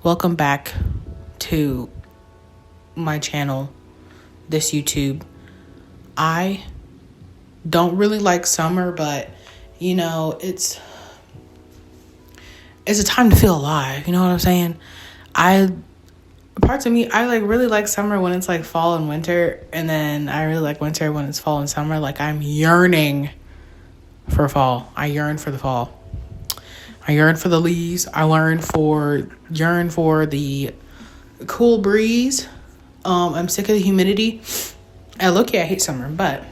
Welcome back to my channel, this YouTube. I don't really like summer, but you know, it's a time to feel alive. You know what I'm saying? Parts of me, I really like summer when it's like fall and winter, and then I really like winter when it's fall and summer. Like, I'm yearning for fall. I yearn for the fall. I yearn for the leaves. I yearn for the cool breeze. I'm sick of the humidity. I hate summer, but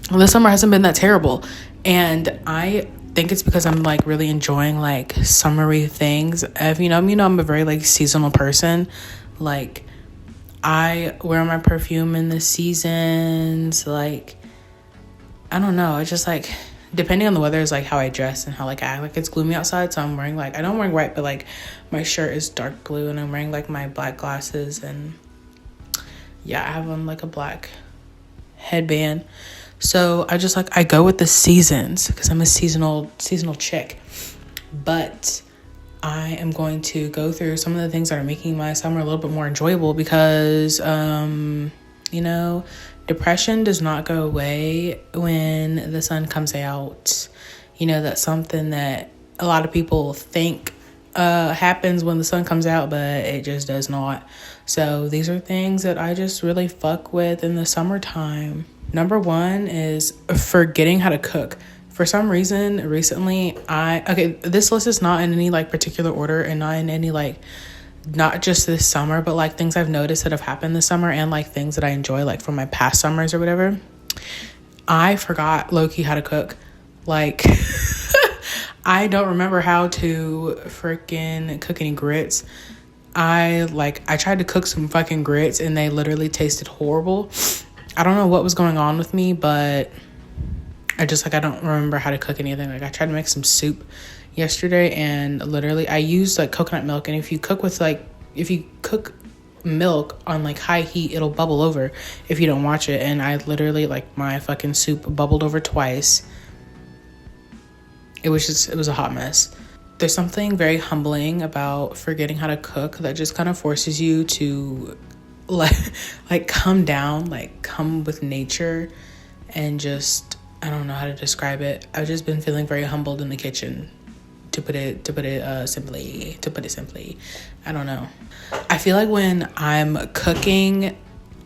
the summer hasn't been that terrible. And I think it's because I'm really enjoying summery things. If you know me, I'm a very seasonal person. I wear my perfume in the seasons. I don't know. I just depending on the weather is how I dress and how I act. It's gloomy outside, so I'm wearing I don't wear white, but my shirt is dark blue, and I'm wearing my black glasses, and yeah, I have on a black headband. So I just I go with the seasons because I'm a seasonal chick. But I am going to go through some of the things that are making my summer a little bit more enjoyable because depression does not go away when the sun comes out. That's something that a lot of people think happens when the sun comes out, but it just does not. So these are things that I just really fuck with in the summertime. Number one is forgetting how to cook. For some reason, recently, this list is not in any particular order and not in any not just this summer, but things I've noticed that have happened this summer and things that I enjoy from my past summers or whatever. I forgot low-key how to cook. I don't remember how to freaking cook any grits. I tried to cook some fucking grits and they literally tasted horrible. I don't know what was going on with me, but I just I don't remember how to cook anything. I tried to make some soup yesterday, and literally I used coconut milk, and if you cook with if you cook milk on high heat, it'll bubble over if you don't watch it. And I literally my fucking soup bubbled over twice. It was a hot mess. There's something very humbling about forgetting how to cook that just kind of forces you to come down, come with nature, and just, I don't know how to describe it. I've just been feeling very humbled in the kitchen, to put it simply. I don't know. I feel when I'm cooking,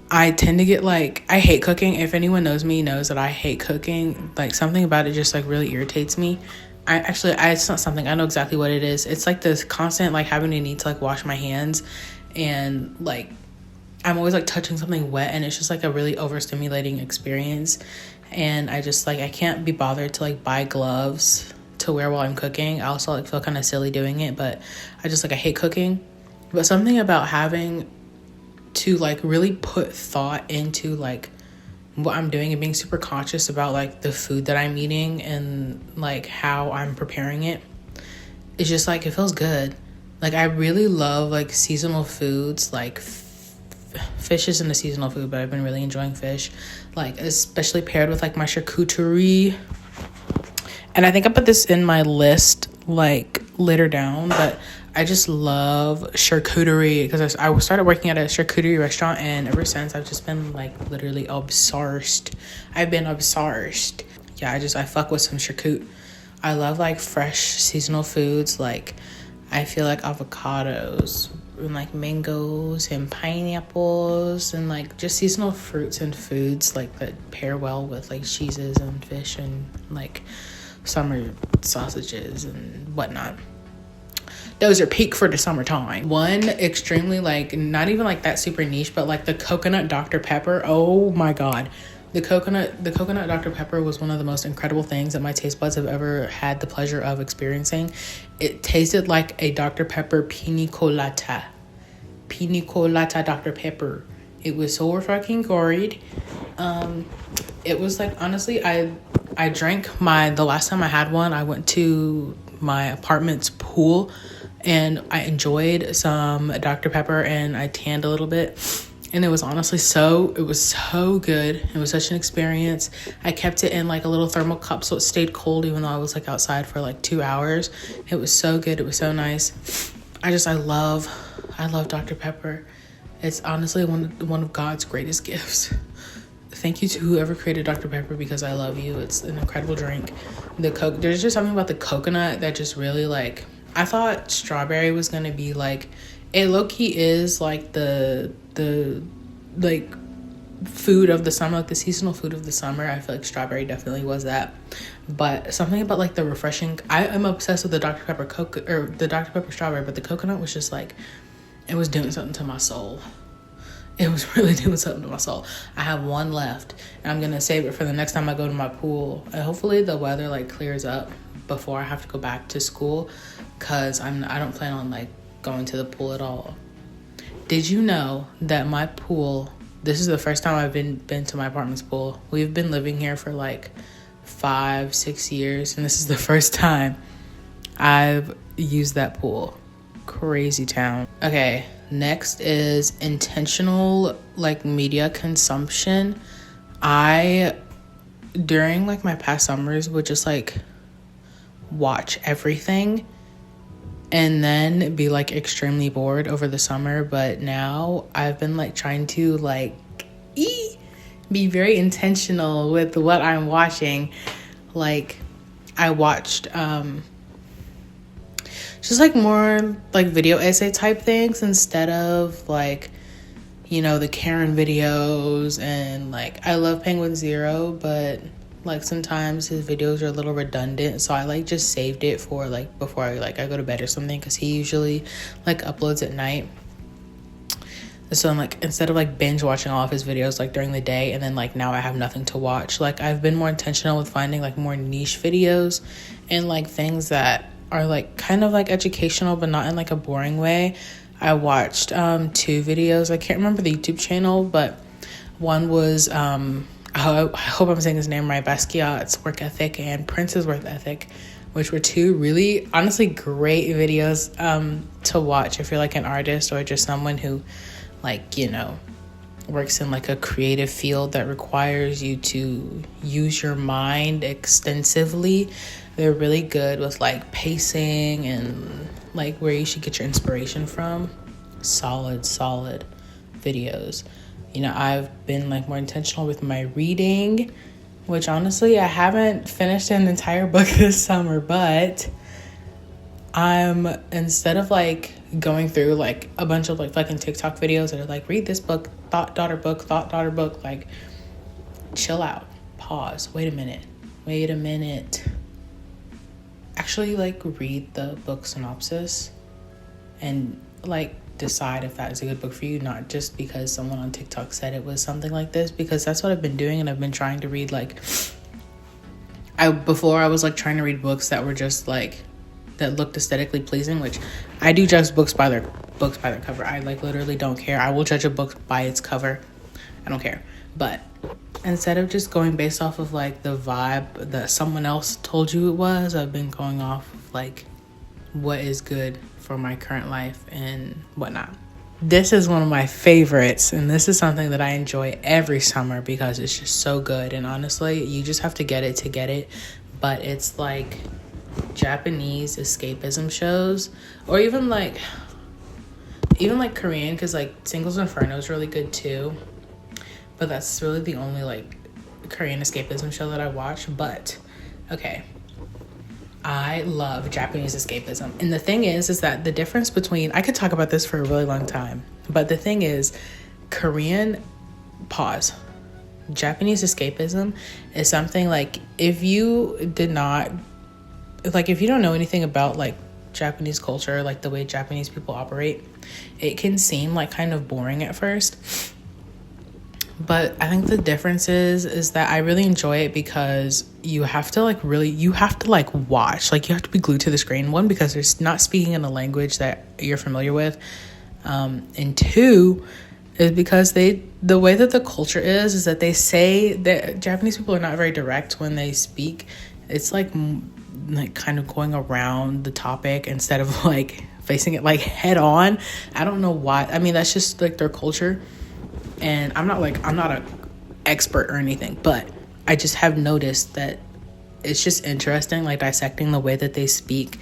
I tend to get I hate cooking. If anyone knows me knows that I hate cooking. Something about it just really irritates me. It's not something, I know exactly what it is. It's this constant having to need to wash my hands, and I'm always touching something wet, and it's just a really overstimulating experience. And I just I can't be bothered to buy gloves to wear while I'm cooking. I also feel kind of silly doing it, but I just I hate cooking. But something about having to really put thought into what I'm doing and being super conscious about the food that I'm eating and how I'm preparing it, it's just it feels good. I really love seasonal foods. Fish isn't a seasonal food, but I've been really enjoying fish, especially paired with my charcuterie. And I think I put this in my list later down, but I just love charcuterie because I started working at a charcuterie restaurant, and ever since I've just been literally obsessed. I've been obsessed. Yeah, I fuck with some charcut. I love fresh seasonal foods. I feel avocados and mangoes and pineapples and just seasonal fruits and foods that pair well with cheeses and fish and summer sausages and whatnot. Those are peak for the summertime. One extremely not even that super niche, but the coconut Dr. Pepper. Oh my god. The coconut Dr. Pepper was one of the most incredible things that my taste buds have ever had the pleasure of experiencing. It tasted like a Dr. Pepper pina colada. Pina colada Dr. Pepper. It was so fucking gory. It was honestly, I drank the last time I had one, I went to my apartment's pool and I enjoyed some Dr. Pepper and I tanned a little bit. And it was honestly so good. It was such an experience. I kept it in a little thermal cup so it stayed cold even though I was outside for 2 hours. It was so good. It was so nice. I love Dr. Pepper. It's honestly one of God's greatest gifts. Thank you to whoever created Dr. Pepper, because I love you. It's an incredible drink. There's just something about the coconut that just really, like, I thought strawberry was gonna be like, it low-key is like the like food of the summer, like the seasonal food of the summer. I feel like strawberry definitely was that. But something about like the refreshing, I am obsessed with the Dr. Pepper the Dr. Pepper strawberry, but the coconut was just like, it was doing something to my soul. It was really doing something to my soul. I have one left, and I'm gonna save it for the next time I go to my pool. And hopefully the weather like clears up before I have to go back to school, cause I don't plan on like going to the pool at all. Did you know that my pool, this is the first time I've been to my apartment's pool. We've been living here for like 5-6 years, and this is the first time I've used that pool. Crazy town. Okay, next is intentional like media consumption. I, during like my past summers, would just like watch everything and then be like extremely bored over the summer. But now I've been like trying to like be very intentional with what I'm watching. Like I watched just like more like video essay type things instead of like, you know, the Karen videos. And like I love Penguin Zero, but like sometimes his videos are a little redundant, so I like just saved it for like before I go to bed or something, because he usually like uploads at night. So I'm like, instead of like binge watching all of his videos like during the day, and then like now I have nothing to watch, like I've been more intentional with finding like more niche videos and like things that are like kind of like educational but not in like a boring way. I watched 2 videos. I can't remember the YouTube channel, but one was I hope I'm saying his name right, Basquiat's Work Ethic and Prince's Work Ethic, which were 2 really honestly great videos to watch if you're like an artist or just someone who like, you know, works in like a creative field that requires you to use your mind extensively. They're really good with like pacing and like where you should get your inspiration from. Solid videos. You know, I've been like more intentional with my reading, which honestly I haven't finished an entire book this summer, but I'm, instead of like going through like a bunch of like fucking TikTok videos that are like, read this book, thought daughter book, like chill out, pause, wait a minute, actually like read the book synopsis and like decide if that is a good book for you, not just because someone on TikTok said it was something like this, because that's what I've been doing. And I've been trying to read like, before I was like trying to read books that were just like, that looked aesthetically pleasing, which I do judge books by their cover. I like literally don't care. I will judge a book by its cover. I don't care. But instead of just going based off of like the vibe that someone else told you it was, I've been going off of like what is good for my current life and whatnot. This is one of my favorites, and this is something that I enjoy every summer because it's just so good. And honestly, you just have to get it to get it. But it's like Japanese escapism shows, or even like Korean, because like Singles Inferno is really good too, but that's really the only like Korean escapism show that I watch. But okay, I love Japanese escapism, and the thing is that the difference between, I could talk about this for a really long time, but the thing is, Japanese escapism is something like, if you don't know anything about like Japanese culture, like the way Japanese people operate, it can seem like kind of boring at first. But I think the difference is that I really enjoy it because you have to watch, like you have to be glued to the screen. 1, because they're not speaking in a language that you're familiar with. And 2 is because the way that the culture is that they say that Japanese people are not very direct when they speak. It's like kind of going around the topic instead of like facing it like head on. I don't know why. I mean, that's just like their culture. And I'm not an expert or anything, but I just have noticed that it's just interesting, like dissecting the way that they speak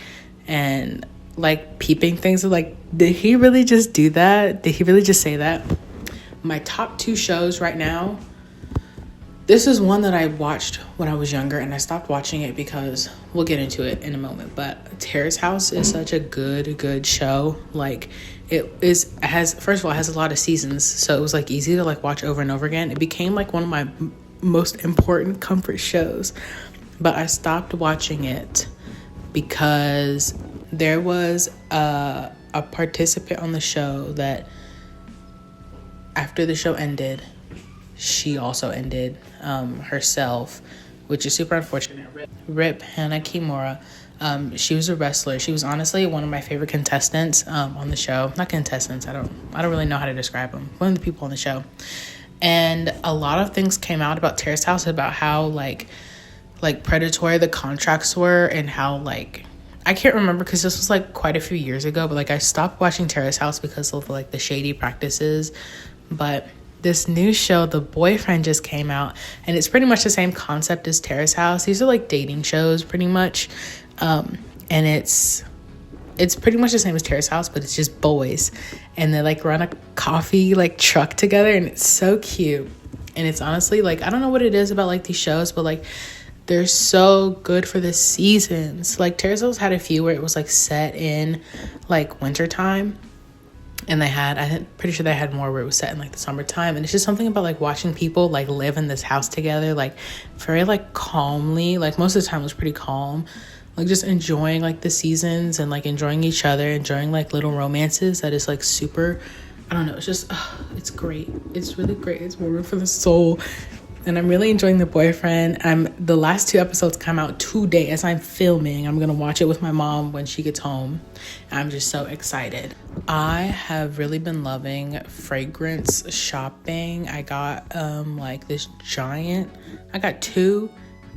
and like peeping things. Like, did he really just do that? Did he really just say that? My top 2 shows right now. This is one that I watched when I was younger, and I stopped watching it because we'll get into it in a moment. But Terrace House is such a good show. Like, first of all, it has a lot of seasons, so it was like easy to like watch over and over again. It became like one of my most important comfort shows. But I stopped watching it because there was a participant on the show that after the show ended, she also ended herself, which is super unfortunate. Rip Hannah Kimura. She was a wrestler. She was honestly one of my favorite contestants on the show. Not contestants. I don't really know how to describe them. One of the people on the show. And a lot of things came out about Terrace House about how like predatory the contracts were, and how like, I can't remember because this was like quite a few years ago, but like I stopped watching Terrace House because of like the shady practices. But this new show, The Boyfriend, just came out, and it's pretty much the same concept as Terrace House. These are like dating shows pretty much. And it's pretty much the same as Terrace House, but it's just boys, and they like run a coffee like truck together, and it's so cute. And it's honestly like, I don't know what it is about like these shows, but like they're so good for the seasons. Like Terrace House had a few where it was like set in like wintertime, and I'm pretty sure they had more where it was set in like the summertime. And it's just something about like watching people like live in this house together, like very like calmly. Like most of the time it was pretty calm, like just enjoying like the seasons and like enjoying each other, enjoying like little romances that is like super, I don't know, it's just it's great. It's really great. It's warming for the soul. And I'm really enjoying The Boyfriend. The last 2 episodes come out today as I'm filming. I'm gonna watch it with my mom when she gets home. I'm just so excited. I have really been loving fragrance shopping. I got like this giant, I got 2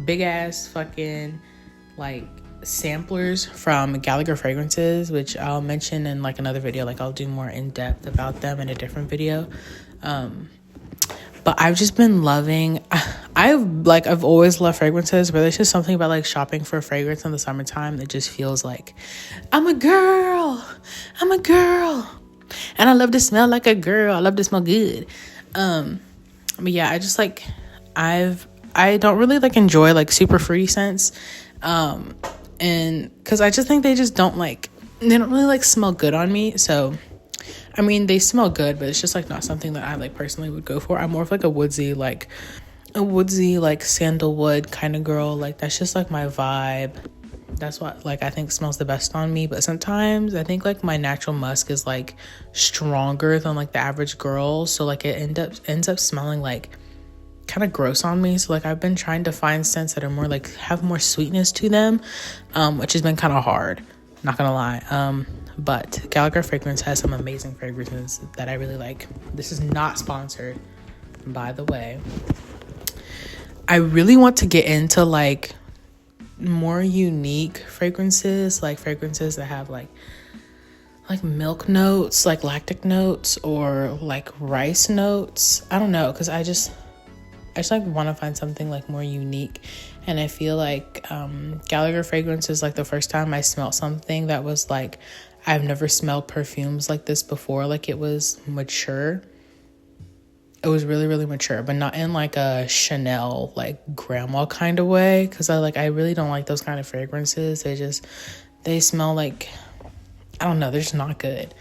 big ass fucking like samplers from Gallagher Fragrances, which I'll mention in like another video. Like I'll do more in depth about them in a different video. But I've just been loving, I've always loved fragrances, but there's just something about like shopping for a fragrance in the summertime that just feels like I'm a girl, and I love to smell like a girl. I love to smell good. But yeah, I just like, I don't really like enjoy like super fruity scents, and because I just think they don't really like smell good on me. So I mean, they smell good, but it's just like not something that I like personally would go for. I'm more of like a woodsy like sandalwood kind of girl. Like that's just like my vibe. That's what like I think smells the best on me. But sometimes I think like my natural musk is like stronger than like the average girl, so like it ends up smelling like kind of gross on me. So like I've been trying to find scents that are more like have more sweetness to them, which has been kind of hard, not gonna lie. But Gallagher Fragrance has some amazing fragrances that I really like. This is not sponsored, by the way. I really want to get into like more unique fragrances, like fragrances that have like milk notes, like lactic notes, or like rice notes. I don't know, because I just like want to find something like more unique. And I feel like Gallagher Fragrance is like the first time I smelled something that was like, I've never smelled perfumes like this before. Like it was mature. It was really, really mature, but not in like a Chanel, like grandma kind of way. Cause I really don't like those kind of fragrances. They smell like, I don't know. They're just not good.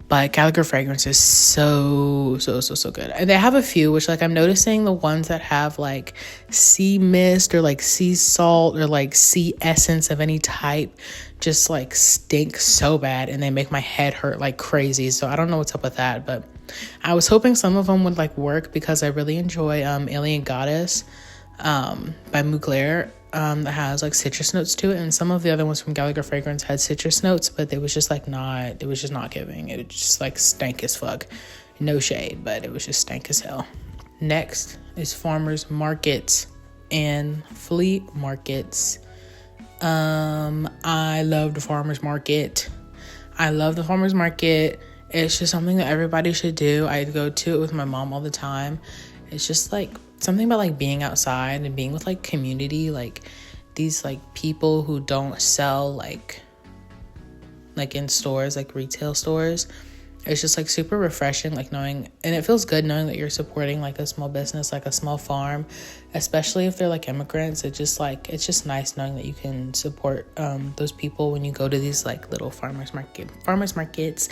But Gallagher Fragrance is so good. And they have a few, which like I'm noticing the ones that have like sea mist or like sea salt or like sea essence of any type just like stink so bad, and they make my head hurt like crazy. So I don't know what's up with that, but I was hoping some of them would like work, because I really enjoy Alien Goddess by Mugler, that has like citrus notes to it, and some of the other ones from Gallagher Fragrance had citrus notes, but it was just not giving. It just like stank as fuck. No shade, but it was just stank as hell. Next is farmers markets and flea markets. I love the farmers market. It's just something that everybody should do. I go to it with my mom all the time. It's just like something about like being outside and being with like community, like these like people who don't sell like like in stores, like retail stores. It's just like super refreshing, like knowing, and it feels good knowing that you're supporting like a small business, like a small farm, especially if they're like immigrants. It's just it's nice knowing that you can support those people when you go to these like little farmers markets.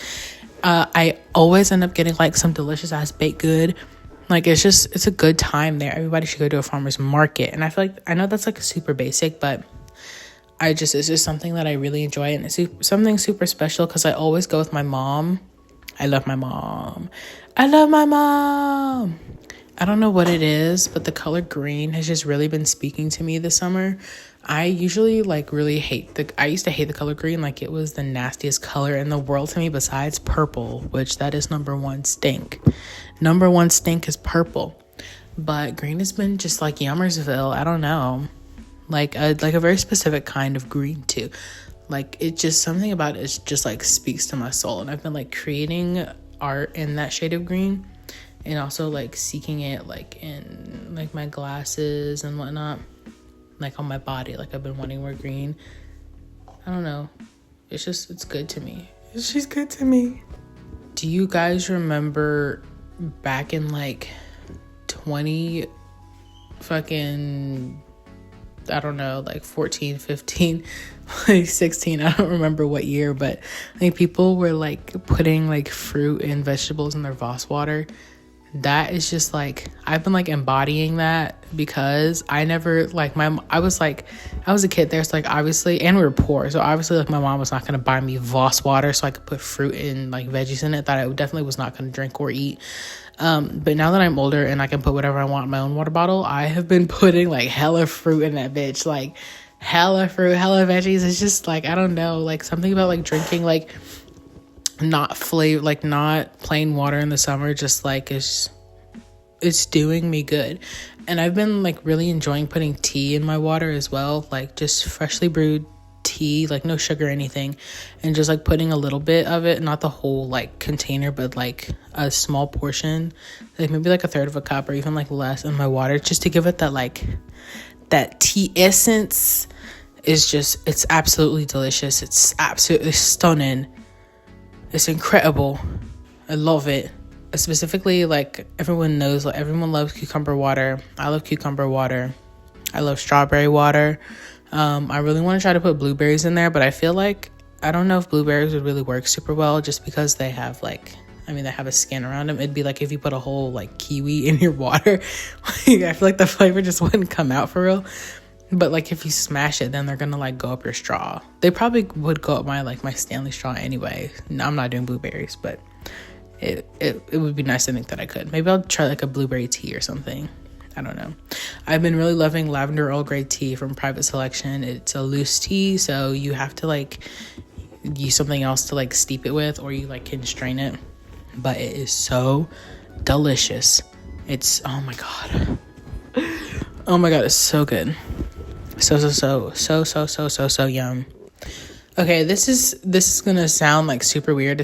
I always end up getting like some delicious ass baked good. Like it's a good time there. Everybody should go to a farmer's market. And I feel like, I know that's like super basic, but it's just something that I really enjoy, and it's something super special because I always go with my mom. I love my mom. I don't know what it is, but the color green has just really been speaking to me this summer. I usually like really I used to hate the color green. Like it was the nastiest color in the world to me besides purple, which that is number one stink. Number one stink is purple. But green has been just like Yummersville. I don't know. Like a very specific kind of green too. Like it just, something about it just like speaks to my soul. And I've been like creating art in that shade of green, and also like seeking it like in like my glasses and whatnot, like on my body. Like I've been wanting more green. I don't know. It's good to me. It's just good to me. Do you guys remember back in like 20 fucking, I don't know, like 14, 15, like 16, I don't remember what year, but I think people were like putting like fruit and vegetables in their Voss water. That is just like, I've been like embodying that because I never like I was a kid there, so like obviously, and we were poor, so obviously like my mom was not going to buy me Voss water so I could put fruit and like veggies in it that I definitely was not going to drink or eat. But now that I'm older and I can put whatever I want in my own water bottle, I have been putting like hella fruit in that bitch, like hella fruit, hella veggies. It's just like, I don't know, like something about like drinking like not plain water in the summer, just like it's doing me good. And I've been like really enjoying putting tea in my water as well, like just freshly brewed tea, like no sugar or anything, and just like putting a little bit of it, not the whole like container, but like a small portion, like maybe like a third of a cup or even like less in my water, just to give it that like that tea essence. It's absolutely delicious. It's absolutely stunning. It's incredible. I love it. Specifically, like everyone knows, like everyone loves cucumber water. I love cucumber water. I love strawberry water. I really want to try to put blueberries in there, but I feel like I don't know if blueberries would really work super well, just because they have they have a skin around them. It'd be like if you put a whole like kiwi in your water. I feel like the flavor just wouldn't come out for real. But like if you smash it, then they're gonna like go up your straw. They probably would go up my Stanley straw anyway. No, I'm not doing blueberries, but it would be nice to think that I could. Maybe I'll try like a blueberry tea or something. I don't know. I've been really loving lavender Earl Grey tea from Private Selection. It's a loose tea, so you have to like use something else to like steep it with, or you like can strain it. But it is so delicious. It's oh my god, it's so good. So yum. Okay, this is gonna sound like super weird,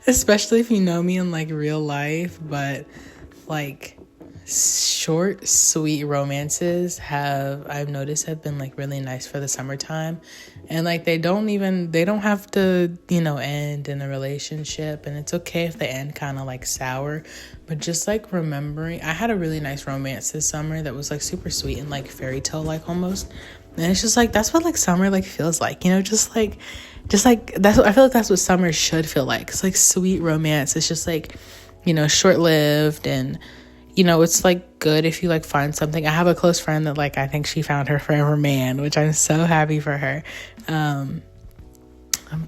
especially if you know me in like real life, but like short sweet romances I've noticed have been like really nice for the summertime. And like they don't have to end in a relationship, and it's okay if they end kind of like sour, but just like remembering, I had a really nice romance this summer that was like super sweet and like fairy tale like almost. And it's just like, that's what like summer like feels like, just like that's what I feel like, that's what summer should feel like. It's like sweet romance. It's just like short-lived, and it's like good if you like find something. I have a close friend that like I think she found her forever man, which I'm so happy for her.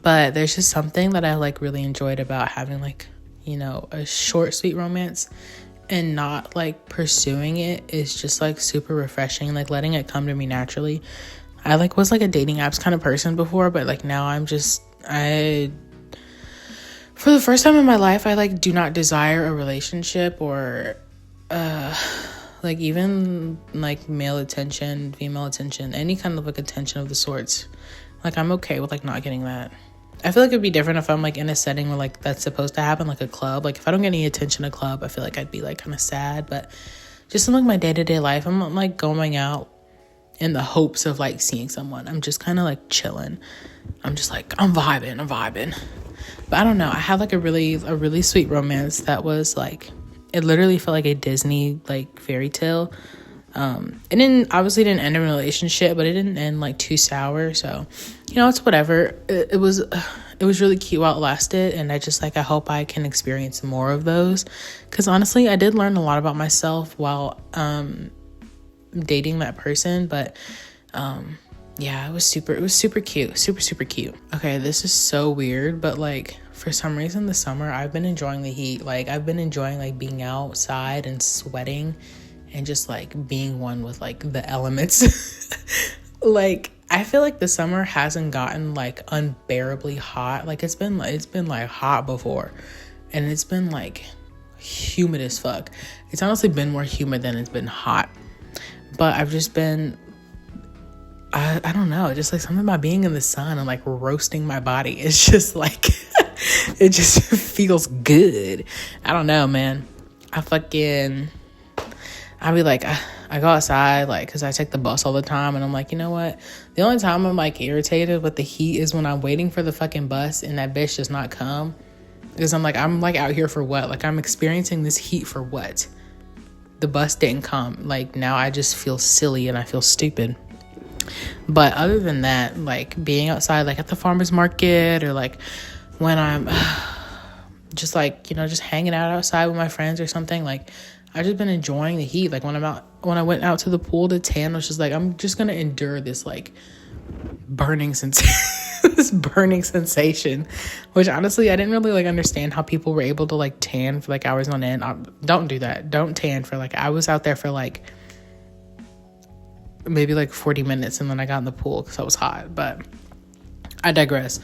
But there's just something that I like really enjoyed about having like a short sweet romance and not like pursuing it is just like super refreshing, like letting it come to me naturally. I like was like a dating apps kind of person before, but like now for the first time in my life, I like do not desire a relationship or like even like male attention, female attention, any kind of like attention of the sorts. Like I'm okay with like not getting that. I feel like it'd be different if I'm like in a setting where like that's supposed to happen, like a club. Like if I don't get any attention at a club, I feel like I'd be like kind of sad. But just in like my day-to-day life, I'm like going out in the hopes of like seeing someone. I'm just kind of like chilling. I'm just like, I'm vibing. But I don't know. I had like a really sweet romance that was like, it literally felt like a Disney like fairy tale. It obviously didn't end a relationship, but it didn't end like too sour. So, you know, it's whatever. It was really cute while it lasted. And I hope I can experience more of those. Cause honestly, I did learn a lot about myself while, dating that person. But, yeah, it was super cute. Super cute. Okay. This is so weird, but like, for some reason this summer, I've been enjoying the heat. Like I've been enjoying like being outside and sweating and just like being one with like the elements. Like I feel like the summer hasn't gotten like unbearably hot. Like it's been like hot before, and it's been like humid as fuck. It's honestly been more humid than it's been hot. But I've just been, I don't know, just like something about being in the sun and like roasting my body. It's just like, it just feels good. I don't know, man. I'll be like, I go outside, like, because I take the bus all the time, and I'm like, you know what? The only time I'm, like, irritated with the heat is when I'm waiting for the fucking bus and that bitch does not come. Because I'm, like, out here for what? Like, I'm experiencing this heat for what? The bus didn't come. Like, now I just feel silly and I feel stupid. But other than that, like, being outside, like, at the farmer's market or, like, when I'm just, like, you know, just hanging out outside with my friends or something, like, I've just been enjoying the heat. Like when I went out to the pool to tan, I was just like, I'm just going to endure this like burning sensation, which honestly, I didn't really like understand how people were able to like tan for like hours on end. Don't do that. Don't tan for like, I was out there for like maybe like 40 minutes and then I got in the pool because I was hot, but I digress.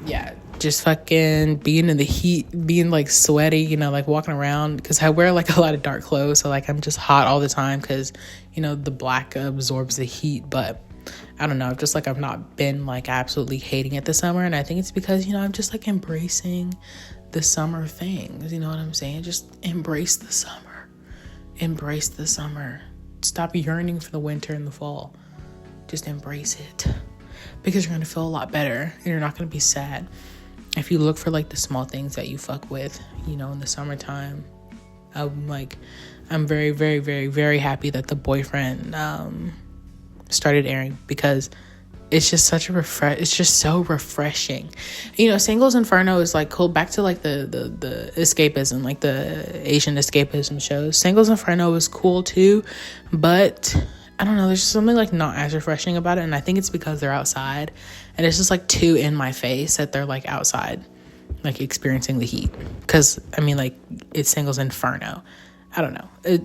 Yeah. Just fucking being in the heat, being like sweaty, you know, like walking around because I wear like a lot of dark clothes. So like I'm just hot all the time because, you know, the black absorbs the heat. But I don't know, just like I've not been like absolutely hating it this summer. And I think it's because, you know, I'm just like embracing the summer things. You know what I'm saying? Just embrace the summer. Embrace the summer. Stop yearning for the winter and the fall. Just embrace it because you're going to feel a lot better and you're not going to be sad. If you look for like the small things that you fuck with, you know, in the summertime, I'm very, very, very, very happy that The Boyfriend started airing because it's just such a it's just so refreshing. You know, Singles Inferno is like cool. Back to like the escapism, like the Asian escapism shows. Singles Inferno is cool too, but I don't know, there's just something like not as refreshing about it. And I think it's because they're outside and it's just like too in my face that they're like outside, like experiencing the heat. Cause I mean, like it's Singles Inferno. I don't know. It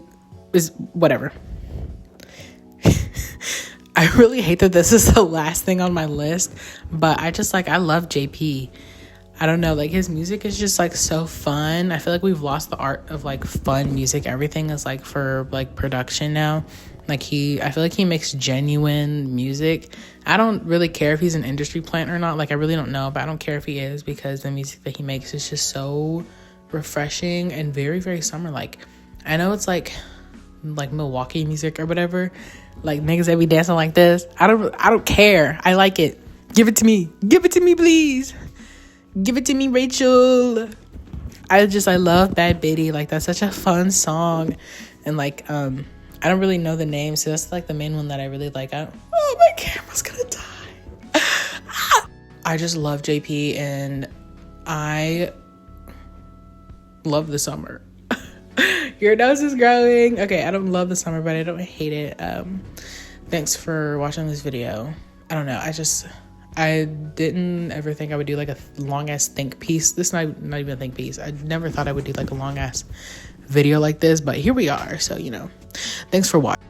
is whatever. I really hate that this is the last thing on my list, but I love JP. I don't know, like his music is just like so fun. I feel like we've lost the art of like fun music. Everything is like for like production now. Like I feel like he makes genuine music. I don't really care if he's an industry plant or not. Like I really don't know, but I don't care if he is because the music that he makes is just so refreshing and very, very summer. Like I know it's like Milwaukee music or whatever. Like niggas that be dancing like this. I don't care. I like it. Give it to me. Give it to me, please. Give it to me, Rachel. I love Bad Bitty. Like that's such a fun song. And like I don't really know the name, so that's like the main one that I really like. Oh, my camera's gonna die. I just love JP and I love the summer. Your nose is growing. Okay, I don't love the summer, but I don't hate it. Thanks for watching this video. I don't know. I didn't ever think I would do like a long ass think piece. This is not even a think piece. I never thought I would do like a long ass video like this, but here we are. So, you know, thanks for watching.